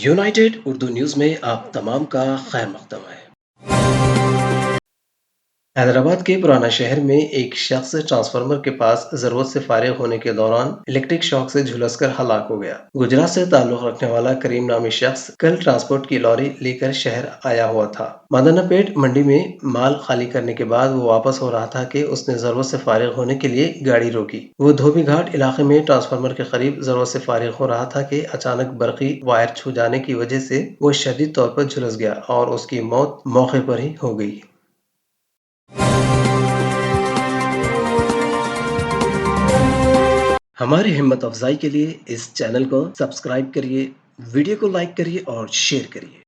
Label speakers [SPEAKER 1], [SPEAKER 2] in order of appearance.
[SPEAKER 1] United Urdu news में आप तमाम का खैर मकदम है। हैदराबाद के पुराना शहर में एक शख्स ट्रांसफार्मर के पास जरूरत से फारिग होने के दौरान इलेक्ट्रिक शॉक से झुलसकर हलाक हो गया। गुजरात से ताल्लुक रखने वाला करीम नामी शख्स कल ट्रांसपोर्ट की लॉरी लेकर शहर आया हुआ था। मदनापेट मंडी में माल खाली करने के बाद वो वापस हो रहा था कि उसने जरूरत से फारिग होने के लिए गाड़ी रोकी। वो धोबी घाट इलाके में ट्रांसफार्मर के करीब जरूरत से फारिग हो रहा था कि अचानक बरकी वायर छू जाने की वजह से वो शदीद तौर पर झुलस गया और उसकी मौत मौके पर ही हो गई। हमारी हिम्मत अफजाई के लिए इस चैनल को सब्सक्राइब करिए, वीडियो को लाइक करिए और शेयर करिए।